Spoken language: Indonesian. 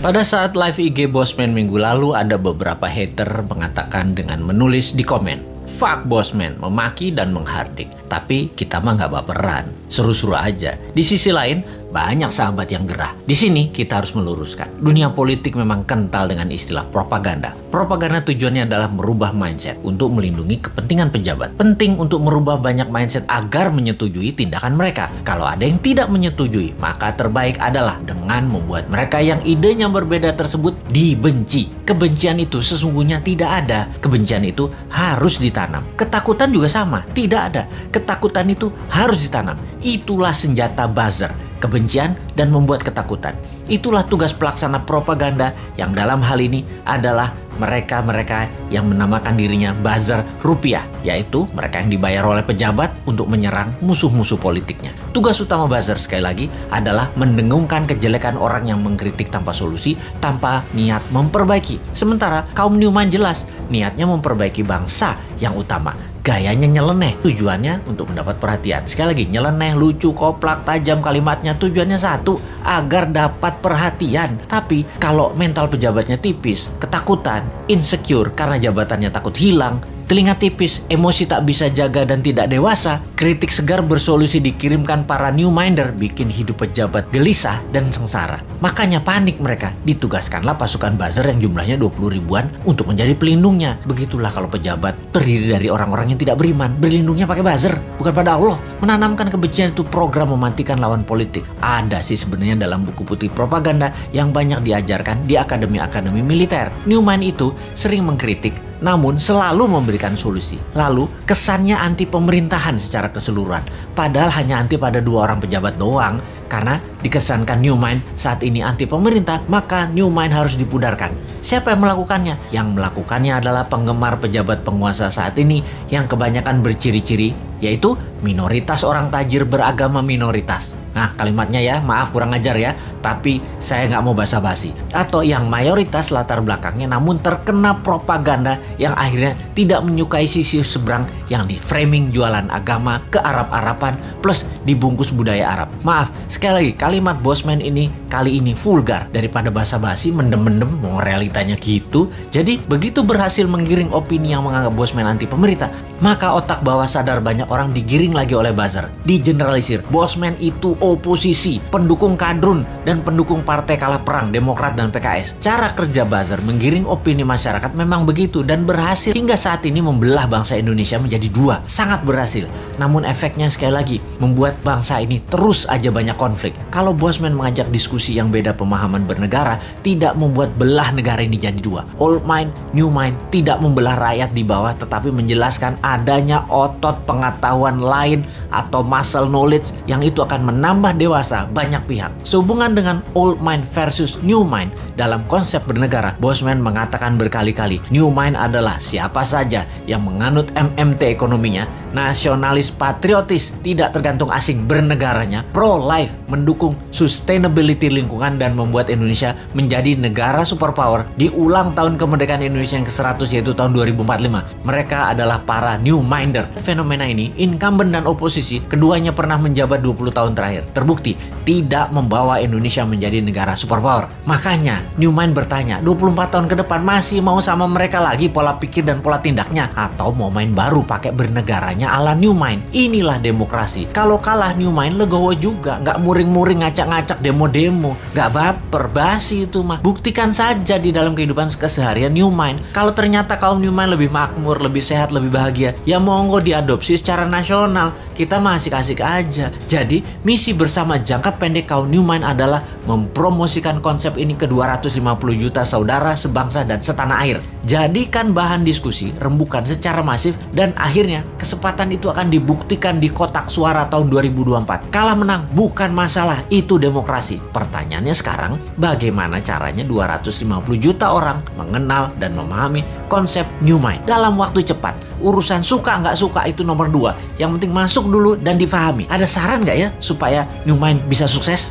Pada saat live IG Bosman minggu lalu, ada beberapa hater mengatakan dengan menulis di komen, "Fuck Bosman," memaki dan menghardik. Tapi kita mah nggak baperan, seru-seru aja. Di sisi lain, banyak sahabat yang gerah. Di sini kita harus meluruskan. Dunia politik memang kental dengan istilah propaganda. Propaganda tujuannya adalah merubah mindset untuk melindungi kepentingan pejabat. Penting untuk merubah banyak mindset agar menyetujui tindakan mereka. Kalau ada yang tidak menyetujui, maka terbaik adalah dengan membuat mereka yang idenya berbeda tersebut dibenci. Kebencian itu sesungguhnya tidak ada. Kebencian itu harus ditanam. Ketakutan juga sama, tidak ada. Ketakutan itu harus ditanam. Itulah senjata buzzer. Kebencian dan membuat ketakutan. Itulah tugas pelaksana propaganda yang dalam hal ini adalah mereka-mereka yang menamakan dirinya buzzer rupiah, yaitu mereka yang dibayar oleh pejabat untuk menyerang musuh-musuh politiknya. Tugas utama buzzer sekali lagi adalah mendengungkan kejelekan orang yang mengkritik tanpa solusi, tanpa niat memperbaiki. Sementara kaum Newmind jelas niatnya memperbaiki bangsa yang utama. Gayanya nyeleneh, tujuannya untuk mendapat perhatian. Sekali lagi, nyeleneh, lucu, koplak, tajam kalimatnya, tujuannya satu, agar dapat perhatian. Tapi kalau mental pejabatnya tipis, ketakutan, insecure karena jabatannya takut hilang, telinga tipis, emosi tak bisa jaga dan tidak dewasa, kritik segar bersolusi dikirimkan para Newminder, bikin hidup pejabat gelisah dan sengsara. Makanya panik mereka, ditugaskanlah pasukan buzzer yang jumlahnya 20 ribuan untuk menjadi pelindungnya. Begitulah kalau pejabat terdiri dari orang-orang yang tidak beriman, berlindungnya pakai buzzer, bukan pada Allah. Menanamkan kebencian itu program mematikan lawan politik. Ada sih sebenarnya dalam buku putih propaganda yang banyak diajarkan di akademi-akademi militer. Newmind itu sering mengkritik, namun selalu memberikan solusi. Lalu kesannya anti pemerintahan secara keseluruhan. Padahal hanya anti pada 2 orang pejabat doang. Karena dikesankan Newmind saat ini anti pemerintah, maka Newmind harus dipudarkan. Siapa yang melakukannya? Yang melakukannya adalah penggemar pejabat penguasa saat ini yang kebanyakan berciri-ciri, yaitu minoritas orang tajir beragama minoritas. Nah, kalimatnya ya, maaf kurang ajar ya, tapi saya nggak mau basa-basi. Atau yang mayoritas latar belakangnya namun terkena propaganda yang akhirnya tidak menyukai sisi seberang yang di framing jualan agama ke Arab-Araban plus dibungkus budaya Arab. Maaf, sekali lagi kalimat Bosman ini kali ini vulgar. Daripada basa-basi, mendem-mendem, mau realitanya gitu. Jadi begitu berhasil menggiring opini yang menganggap Bosman anti pemerintah, maka otak bawah sadar banyak orang digiring lagi oleh buzzer. Digeneralisir, Bosman itu oposisi, pendukung kadrun, dan pendukung partai kalah perang, Demokrat dan PKS. Cara kerja buzzer menggiring opini masyarakat memang begitu dan berhasil hingga saat ini membelah bangsa Indonesia menjadi 2. Sangat berhasil. Namun efeknya sekali lagi membuat bangsa ini terus aja banyak konflik. Kalau Bosman mengajak diskusi yang beda pemahaman bernegara, tidak membuat belah negara ini jadi 2. Old mind, new mind, tidak membelah rakyat di bawah, tetapi menjelaskan adanya otot pengetahuan lain atau muscle knowledge yang itu akan menambah dewasa banyak pihak. Sehubungan dengan old mind versus new mind dalam konsep bernegara, Bosman mengatakan berkali-kali, new mind adalah siapa saja yang menganut MMT ekonominya, nasionalis patriotis, tidak tergantung asing bernegaranya, pro-life, mendukung sustainability lingkungan dan membuat Indonesia menjadi negara superpower di ulang tahun kemerdekaan Indonesia yang ke-100 yaitu tahun 2045. Mereka adalah para new minder. Fenomena ini, incumbent dan oposisi, keduanya pernah menjabat 20 tahun terakhir. Terbukti tidak membawa Indonesia menjadi negara superpower. Makanya new mind bertanya, 24 tahun ke depan masih mau sama mereka lagi pola pikir dan pola tindaknya, atau mau main baru pakai bernegaranya ala Newmind? Inilah demokrasi. Kalau kalah Newmind legowo juga, nggak muring-muring ngacak-ngacak demo-demo, nggak baper, basi itu mah. Buktikan saja di dalam kehidupan keseharian Newmind. Kalau ternyata kaum Newmind lebih makmur, lebih sehat, lebih bahagia, ya monggo diadopsi secara nasional. Kita masih asik-asik aja. Jadi misi bersama jangka pendek kaum Newmind adalah mempromosikan konsep ini ke 250 juta saudara sebangsa dan setanah air. Jadikan bahan diskusi, rembukan secara masif, dan akhirnya kesempatan itu akan dibuktikan di kotak suara tahun 2024. Kalah menang bukan masalah, itu demokrasi. Pertanyaannya sekarang, bagaimana caranya 250 juta orang mengenal dan memahami konsep Newmind dalam waktu cepat? Urusan suka nggak suka itu nomor 2. Yang penting masuk dulu dan difahami. Ada saran nggak ya supaya Newmind bisa sukses?